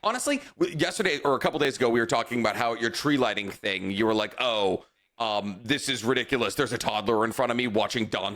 Honestly, yesterday or a couple days ago, we were talking about how your tree lighting thing, you were like, oh, this is ridiculous. There's a toddler in front of me watching Don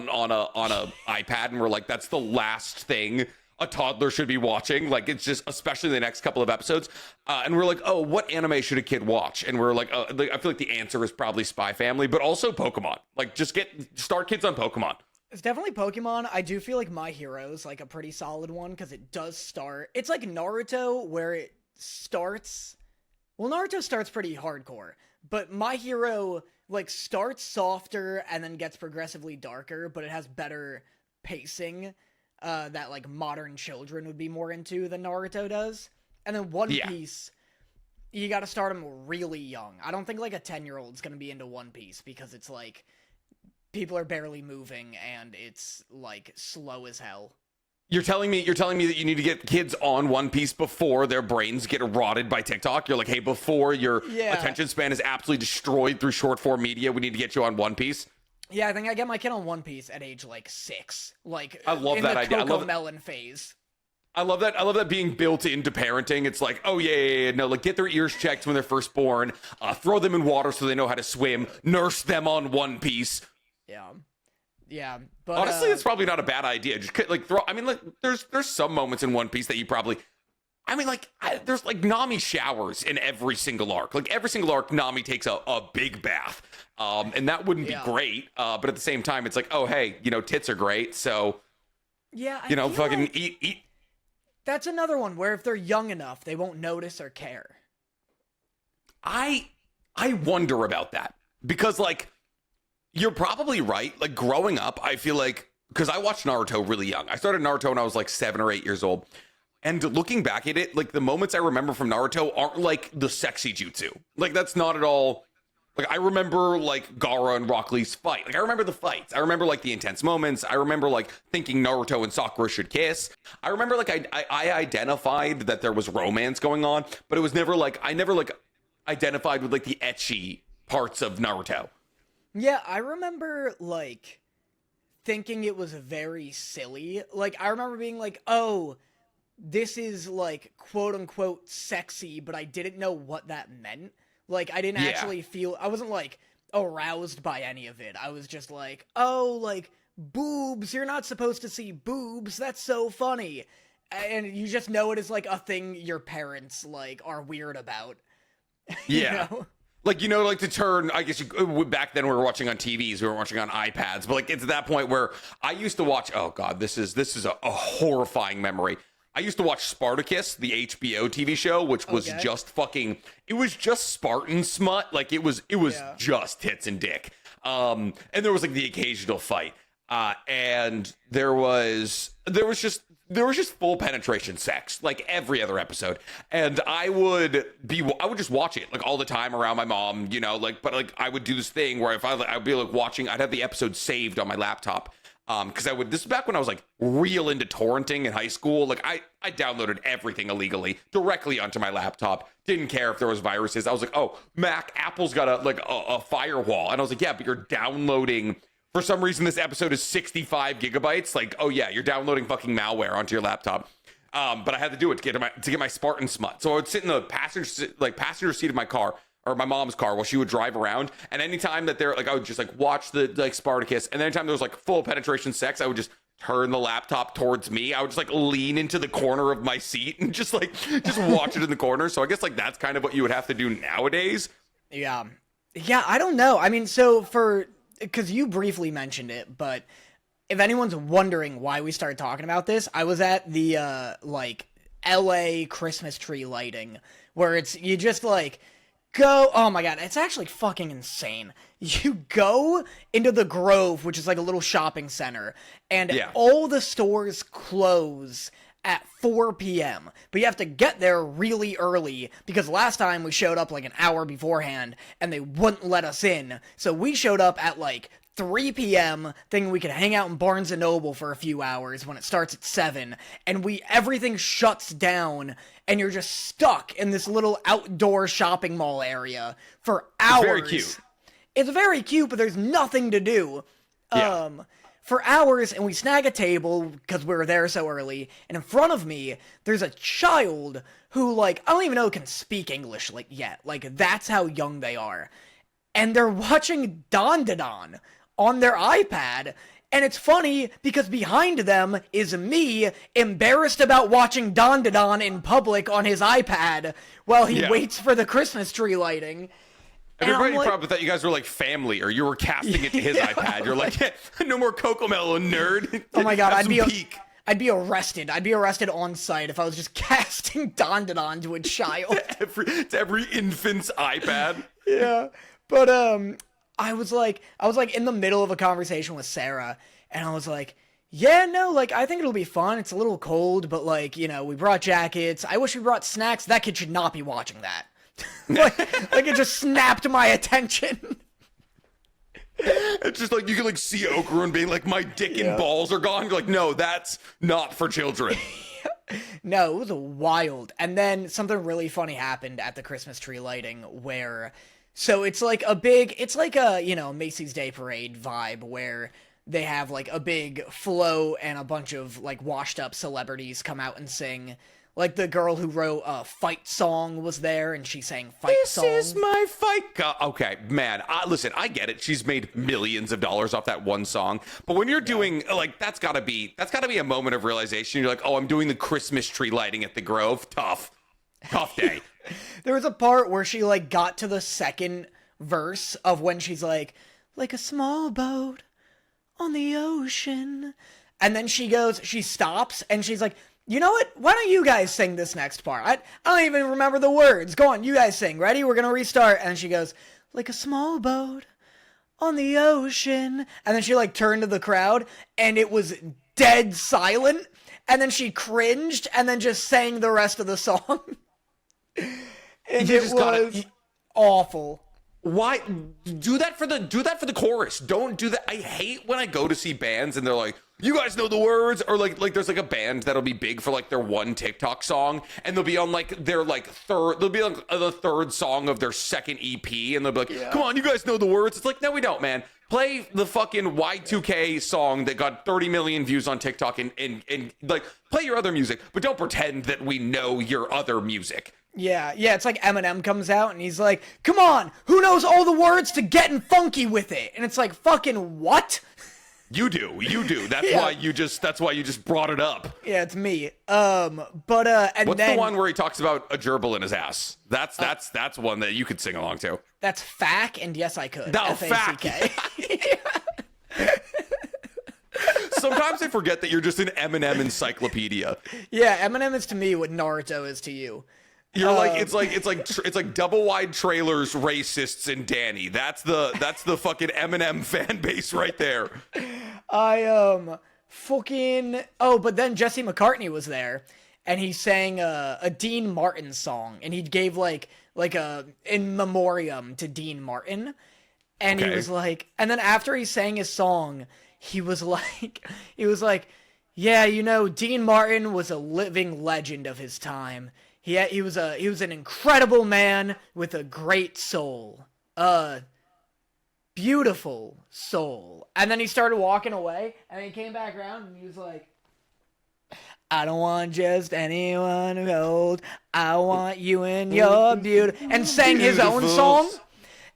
on a iPad, and we're like, that's the last thing a toddler should be watching. Like, it's just, especially the next couple of episodes. And we're like, oh, what anime should a kid watch? And we're like, I feel like the answer is probably Spy Family, but also Pokemon. Like, just start kids on Pokemon. It's definitely Pokemon. I do feel like My Hero's like a pretty solid one because it does start. It's like Naruto where it starts. Well, Naruto starts pretty hardcore, but My Hero like starts softer and then gets progressively darker, but it has better pacing that like modern children would be more into than Naruto does. And then One Piece, you got to start them really young. I don't think like a 10-year-old's going to be into One Piece because it's like people are barely moving and it's like slow as hell. You're telling me that you need to get kids on One Piece before their brains get rotted by TikTok? You're like, hey, before your attention span is absolutely destroyed through short form media, we need to get you on One Piece. Yeah, I think I get my kid on One Piece at age like 6. Like, I love that idea. Cocomelon phase. I love that being built into parenting. It's like, oh yeah, no, like get their ears checked when they're first born, throw them in water so they know how to swim, nurse them on One Piece. Yeah, but honestly, it's probably not a bad idea. Just like throw. I mean, like there's some moments in One Piece that you probably. I mean, like there's like Nami showers in every single arc. Like every single arc, Nami takes a big bath, and that wouldn't be great. But at the same time, it's like, oh hey, tits are great, so fucking like eat. That's another one where if they're young enough, they won't notice or care. I wonder about that because like. You're probably right. Like growing up, I feel like because I watched Naruto really young. I started Naruto when I was like 7 or 8 years old. And looking back at it, like the moments I remember from Naruto aren't like the sexy jutsu. Like that's not at all. Like I remember like Gaara and Rock Lee's fight. Like I remember the fights. I remember like the intense moments. I remember like thinking Naruto and Sakura should kiss. I remember like I identified that there was romance going on, but it was never like I never like identified with like the ecchi parts of Naruto. Yeah, I remember, like, thinking it was very silly. Like, I remember being like, oh, this is, like, quote-unquote sexy, but I didn't know what that meant. Like, I didn't actually feel... I wasn't, like, aroused by any of it. I was just like, oh, like, boobs, you're not supposed to see boobs, that's so funny. And you just know it is, like, a thing your parents, like, are weird about. Yeah. You know? Like, like to turn, I guess back then we were watching on TVs, we were watching on iPads, but like it's at that point where I used to watch, oh God, this is a horrifying memory. I used to watch Spartacus, the HBO TV show, which was just fucking, it was just Spartan smut. Like it was just tits and dick. And there was like the occasional fight. And there was just full penetration sex, like every other episode. And I would just watch it like all the time around my mom, but like I would do this thing where if I'd be like watching, I'd have the episode saved on my laptop. Cause this is back when I was like real into torrenting in high school. Like I downloaded everything illegally directly onto my laptop. Didn't care if there was viruses. I was like, oh, Apple's got a firewall. And I was like, yeah, but you're downloading. For some reason, this episode is 65 gigabytes. Like, oh yeah, you're downloading fucking malware onto your laptop. But I had to do it to get my Spartan smut. So I would sit in the passenger seat of my car or my mom's car while she would drive around. And anytime that they're like, I would just like watch the like Spartacus. And anytime there was like full penetration sex, I would just turn the laptop towards me. I would just like lean into the corner of my seat and just watch it in the corner. So I guess like that's kind of what you would have to do nowadays. Yeah, I don't know. I mean, because you briefly mentioned it, but if anyone's wondering why we started talking about this, I was at the, LA Christmas tree lighting, where you just, go, oh my god, it's actually fucking insane. You go into the Grove, which is, a little shopping center, and all the stores close at 4 p.m. But you have to get there really early because last time we showed up an hour beforehand and they wouldn't let us in. So we showed up at 3 p.m. thinking we could hang out in Barnes & Noble for a few hours when it starts at 7. And everything shuts down and you're just stuck in this little outdoor shopping mall area for hours. It's very cute. It's very cute, but there's nothing to do. Yeah. for hours, and we snag a table because we were there so early, and in front of me, there's a child who, like, I don't even know can speak English, like, yet. Like, that's how young they are. And they're watching Don on their iPad, and it's funny because behind them is me, embarrassed about watching Don in public on his iPad while he waits for the Christmas tree lighting. Everybody probably thought you guys were like family, or you were casting it to his iPad. You're like, no more Cocomelon, nerd. Oh my god, I'd be arrested. I'd be arrested on site if I was just casting Don to a child. to every infant's iPad. Yeah. But I was like in the middle of a conversation with Sarah, and I was like, yeah, no, like, I think it'll be fun. It's a little cold, but, like, you know, we brought jackets. I wish we brought snacks. That kid should not be watching that. like it just snapped my attention. It's just like, you can, like, see Okarun being like, my dick and balls are gone. You're like, no, that's not for children. No, it was wild. And then something really funny happened at the Christmas tree lighting where... So it's like a, you know, Macy's Day Parade vibe where they have, like, a big float and a bunch of, like, washed-up celebrities come out and sing. Like, the girl who wrote a Fight Song was there, and she sang Fight Song. This is my fight. Okay, man, listen, I get it. She's made millions of dollars off that one song. But when you're doing, like, that's gotta be a moment of realization. You're like, oh, I'm doing the Christmas tree lighting at the Grove. Tough day. There was a part where she, like, got to the second verse of when she's like a small boat on the ocean. And then she stops, and she's like, you know what? Why don't you guys sing this next part? I don't even remember the words. Go on, you guys sing. Ready? We're gonna restart. And she goes, like a small boat on the ocean. And then she, like, turned to the crowd, and it was dead silent. And then she cringed, and then just sang the rest of the song. And it was awful. Why do that for the chorus? Don't do that. I hate when I go to see bands and they're like, you guys know the words, or like there's like a band that'll be big for like their one TikTok song, and they'll be on like their they'll be like the third song of their second EP, and they'll be like, come on, you guys know the words. It's like, no, we don't, man. Play the fucking Y2K song that got 30 million views on TikTok, and like, play your other music, but don't pretend that we know your other music. Yeah, it's like Eminem comes out and he's like, come on, who knows all the words to Getting Funky with It? And it's like, fucking what? You do. That's why you just brought it up. Yeah, it's me. And what's the one where he talks about a gerbil in his ass? That's one that you could sing along to. That's Fack, and yes, I could. No, Fack. Sometimes I forget that you're just an Eminem encyclopedia. Yeah, Eminem is to me what Naruto is to you. You're like, it's like double wide trailers, racists, and Danny. That's the fucking Eminem fan base right there. But then Jesse McCartney was there, and he sang a Dean Martin song, and he gave like a in memoriam to Dean Martin, and he was like, and then after he sang his song, he was like, yeah, you know, Dean Martin was a living legend of his time. He was an incredible man with a great soul. Beautiful soul. And then he started walking away, and he came back around, and he was like, I don't want just anyone who holds. I want you and your beauty. And sang his own song.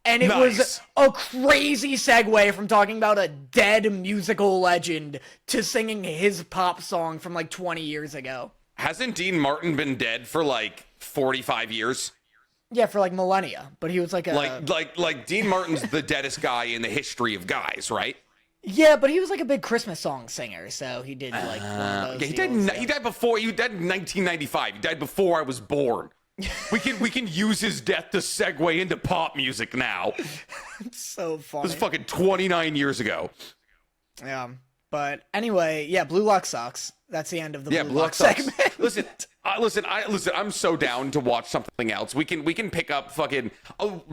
And it was a crazy segue from talking about a dead musical legend to singing his pop song from like 20 years ago. Hasn't Dean Martin been dead for like 45 years? Yeah, for like millennia. But he was like a... Like Dean Martin's the deadest guy in the history of guys, right? Yeah, but he was like a big Christmas song singer, so he did like one of those he died in 1995. He died before I was born. We can use his death to segue into pop music now. It's so funny. This is fucking 29 years ago. Yeah. But anyway, yeah, Blue Lock sucks. That's the end of the Blue Lock segment. Listen, I'm so down to watch something else. We can pick up fucking. I'll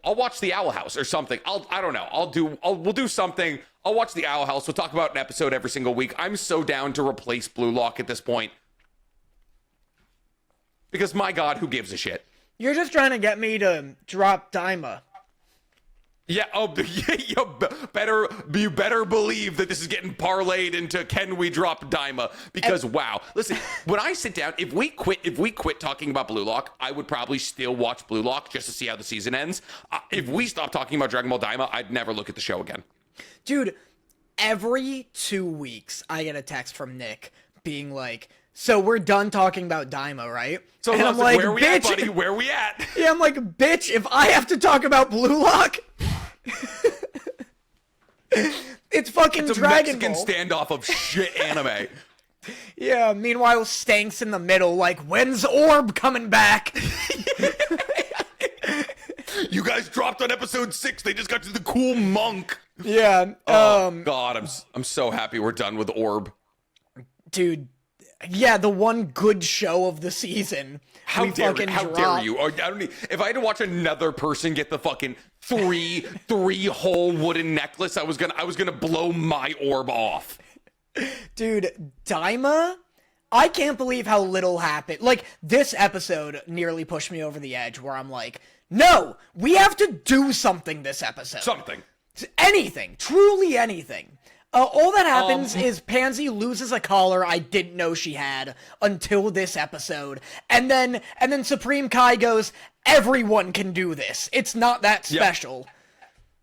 watch the Owl House or something. I don't know. We'll do something. I'll watch the Owl House. We'll talk about an episode every single week. I'm so down to replace Blue Lock at this point. Because my God, who gives a shit? You're just trying to get me to drop Daima. Yeah, you better believe that this is getting parlayed into can we drop Daima? Because wow, listen, when I sit down, if we quit talking about Blue Lock, I would probably still watch Blue Lock just to see how the season ends. If we stop talking about Dragon Ball Daima, I'd never look at the show again. Dude, every 2 weeks I get a text from Nick being like, so we're done talking about Daima, right? So and I'm like, where we at, buddy? Where we at? Yeah, I'm like, bitch, if I have to talk about Blue Lock, it's fucking it's a Dragon Mexican Ball. Standoff of shit anime. Yeah, meanwhile, Stank's in the middle, like, when's Orb coming back? You guys dropped on episode 6. They just got to the cool monk. Yeah. Oh, God, I'm so happy we're done with Orb. Dude, yeah, the one good show of the season. How dare you? If I had to watch another person get the fucking three hole wooden necklace, I was gonna blow my orb off. Dude, Daima, I can't believe how little happened. Like, this episode nearly pushed me over the edge where I'm like, no, we have to do something this episode. Something. Anything. Truly anything. All that happens is Pansy loses a collar I didn't know she had until this episode. And then Supreme Kai goes, everyone can do this. It's not that special.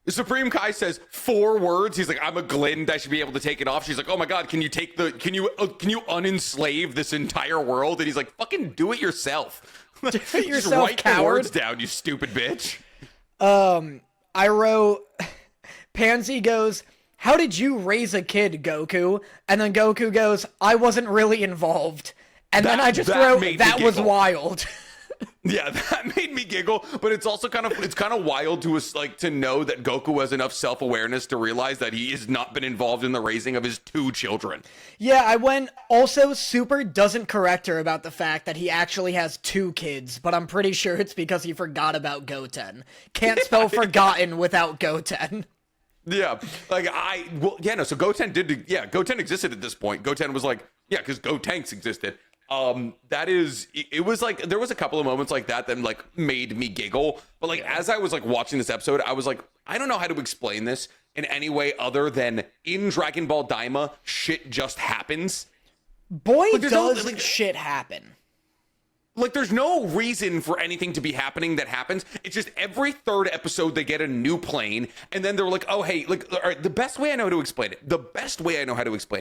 Yep. Supreme Kai says 4 words. He's like, I'm a glint. I should be able to take it off. She's like, oh my God, can you unenslave this entire world? And he's like, fucking do it yourself. Do it yourself, just write coward. The words down, you stupid bitch. I wrote, Pansy goes, how did you raise a kid, Goku? And then Goku goes, I wasn't really involved. And then I just wrote, that was wild. Yeah, that made me giggle, but it's also kind of wild to us, like, to know that Goku has enough self-awareness to realize that he has not been involved in the raising of his 2 children. Yeah, I went, also, Super doesn't correct her about the fact that he actually has 2 kids, but I'm pretty sure it's because he forgot about Goten. Can't spell forgotten without Goten. Yeah, so Goten existed at this point. Goten was like, yeah, because Gotenks existed. It was like, there was a couple of moments like that like made me giggle, but like, as I was like watching this episode, I was like, I don't know how to explain this in any way other than in Dragon Ball Daima, shit just happens. Boy, does shit happen. Like, there's no reason for anything to be happening that happens. It's just every 3rd episode they get a new plane, and then they're like, oh, hey, like, all right, the best way I know how to explain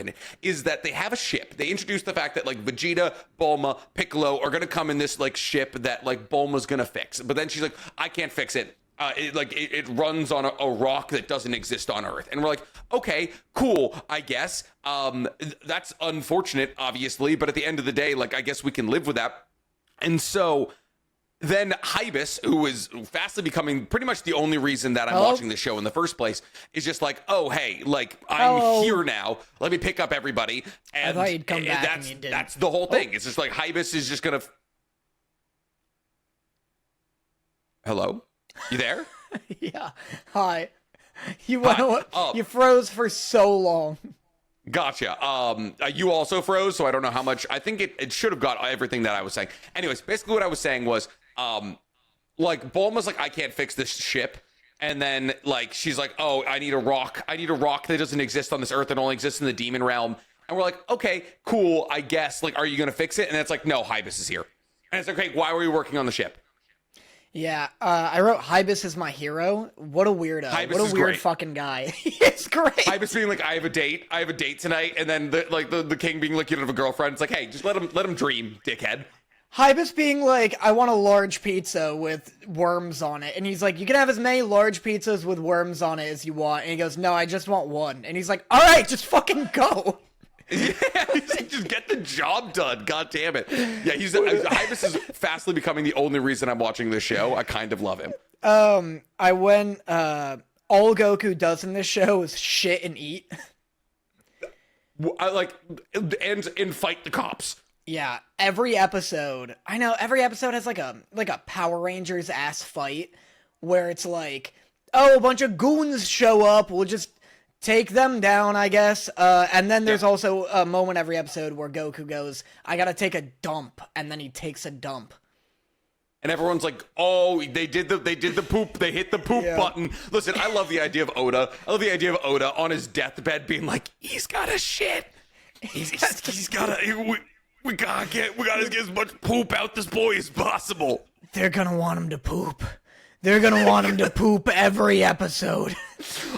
it is that they have a ship. They introduce the fact that, like, Vegeta, Bulma, Piccolo are going to come in this, like, ship that, like, Bulma's going to fix. But then she's like, I can't fix it. It runs on a rock that doesn't exist on Earth. And we're like, okay, cool, I guess. That's unfortunate, obviously, but at the end of the day, like, I guess we can live with that. And so then Hybis, who is fastly becoming pretty much the only reason that I'm watching the show in the first place, is just like, oh, hey, like, I'm here now. Let me pick up everybody. And I thought you'd come back and you didn't. That's the whole thing. It's just like Hybis is just going to... Hello? You there? Yeah. Hi. You froze for so long. Gotcha. You also froze, so I don't know how much. I think it should have got everything that I was saying. Anyways, basically what I was saying was, like, Bulma's like, I can't fix this ship. And then, like, she's like, oh, I need a rock. I need a rock that doesn't exist on this Earth. It only exists in the demon realm. And we're like, okay, cool, I guess. Like, are you going to fix it? And it's like, no, Hybis is here. And it's like, okay, why were you working on the ship? Yeah, I wrote Hybis is my hero. What a weirdo. What a weird fucking guy. It's great. Hybis being like, I have a date tonight, and then the king being like, you don't have a girlfriend. It's like, hey, just let him dream, dickhead. Hybis being like, I want a large pizza with worms on it. And he's like, you can have as many large pizzas with worms on it as you want. And he goes, no, I just want one. And he's like, all right, just fucking go. Yeah, he's like, just get the job done. God damn it. Yeah, Hybis is fastly becoming the only reason I'm watching this show. I kind of love him. I went, all Goku does in this show is shit and eat. I like, and fight the cops. Yeah, every episode has like a Power Rangers ass fight where it's like, oh, a bunch of goons show up, we'll just take them down, I guess. And then there's also a moment every episode where Goku goes, I gotta take a dump, and then he takes a dump. and everyone's like, "Oh, they did the poop. They hit the poop button." Listen, I love the idea of Oda. I love the idea of Oda on his deathbed being like, "He's gotta shit. He's gotta. We gotta get as much poop out this boy as possible." They're gonna want him to poop. They're gonna want him to poop every episode.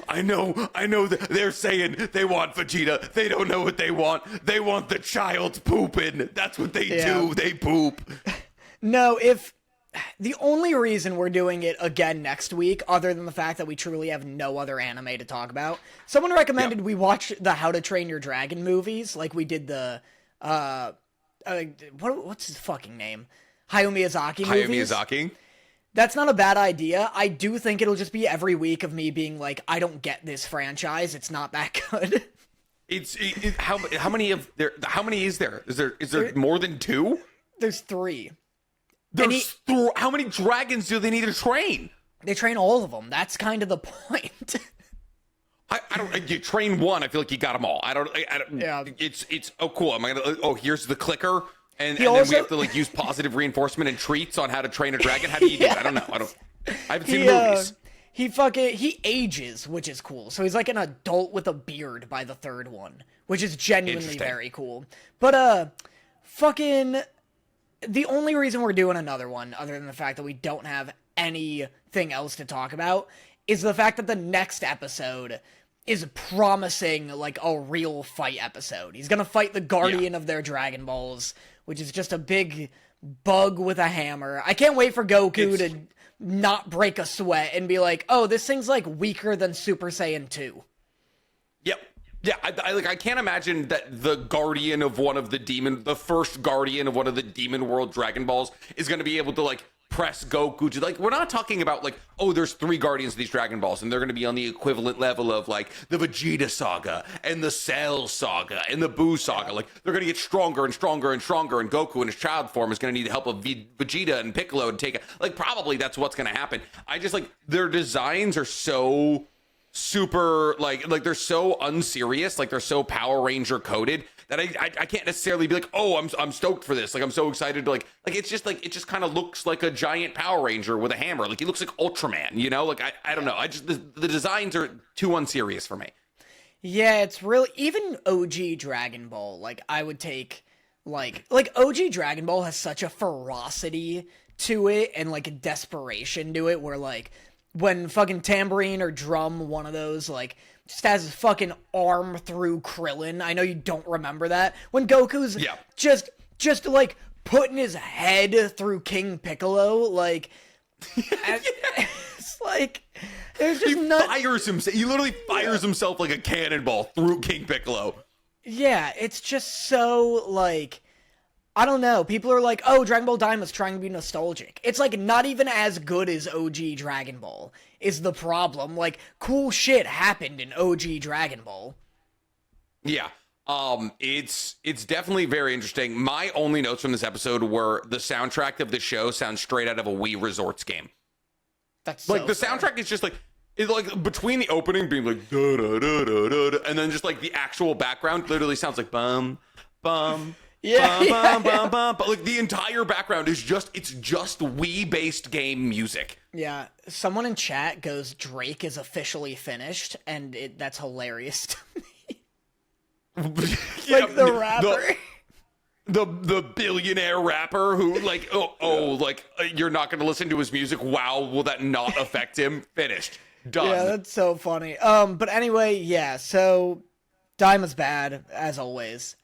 I know that they're saying they want Vegeta. They don't know what they want. They want the child pooping. That's what they do. They poop. No, if the only reason we're doing it again next week, other than the fact that we truly have no other anime to talk about, someone recommended we watch the How to Train Your Dragon movies, like we did the what's his fucking name? Hayao Miyazaki movies. Hayao Miyazaki. That's not a bad idea. I do think it'll just be every week of me being like, I don't get this franchise. It's not that good. How many is there? Is there more than 2? There's 3. How many dragons do they need to train? They train all of them. That's kind of the point. I don't. You train one. I feel like you got them all. I don't. Yeah. It's. Oh, cool. Am I gonna? Oh, here's the clicker. And then we have to like use positive reinforcement and treats on how to train a dragon. How do you do that? I don't know. I haven't seen movies. He ages, which is cool. So he's like an adult with a beard by the 3rd one, which is genuinely very cool. But the only reason we're doing another one, other than the fact that we don't have anything else to talk about, is the fact that the next episode is promising like a real fight episode. He's gonna fight the guardian of their Dragon Balls, which is just a big bug with a hammer. I can't wait for Goku to not break a sweat and be like, "Oh, this thing's like weaker than Super Saiyan 2." Yep. Yeah, I can't imagine that the guardian of the first guardian of one of the Demon World Dragon Balls is going to be able to like press Goku to like, we're not talking about like, oh, there's 3 guardians of these Dragon Balls and they're going to be on the equivalent level of like the Vegeta saga and the Cell saga and the Buu saga. Like they're going to get stronger and stronger and stronger, and Goku in his child form is going to need the help of Vegeta and Piccolo to take it. Like probably that's what's going to happen. I just like their designs are so super like they're so unserious, like they're so Power Ranger coded that I can't necessarily be like, oh, I'm stoked for this. Like I'm so excited to like it's just like it just kind of looks like a giant Power Ranger with a hammer. Like he looks like Ultraman, you know? Like I don't know. I just the designs are too unserious for me. Yeah, it's really even OG Dragon Ball. Like I would take like OG Dragon Ball has such a ferocity to it and like a desperation to it where like when fucking Tambourine or Drum, one of those, like, just has his fucking arm through Krillin. I know you don't remember that. When Goku's just like, putting his head through King Piccolo, like, it's like, there's just fires himself. He literally fires himself like a cannonball through King Piccolo. Yeah, it's just so, like, I don't know. People are like, oh, Dragon Ball Daima is trying to be nostalgic. It's like not even as good as OG Dragon Ball is the problem. Like, cool shit happened in OG Dragon Ball. Yeah. It's definitely very interesting. My only notes from this episode were the soundtrack of the show sounds straight out of a Wii Resorts game. That's so like the soundtrack is just like it's like between the opening being like da da da da da, and then just like the actual background literally sounds like bum bum. But like the entire background is just Wii-based game music. Yeah, someone in chat goes, Drake is officially finished, and that's hilarious to me. Like the rapper. The billionaire rapper who like, like you're not going to listen to his music. Wow, will that not affect him? Finished. Done. Yeah, that's so funny. But anyway, yeah, so Daima's bad, as always.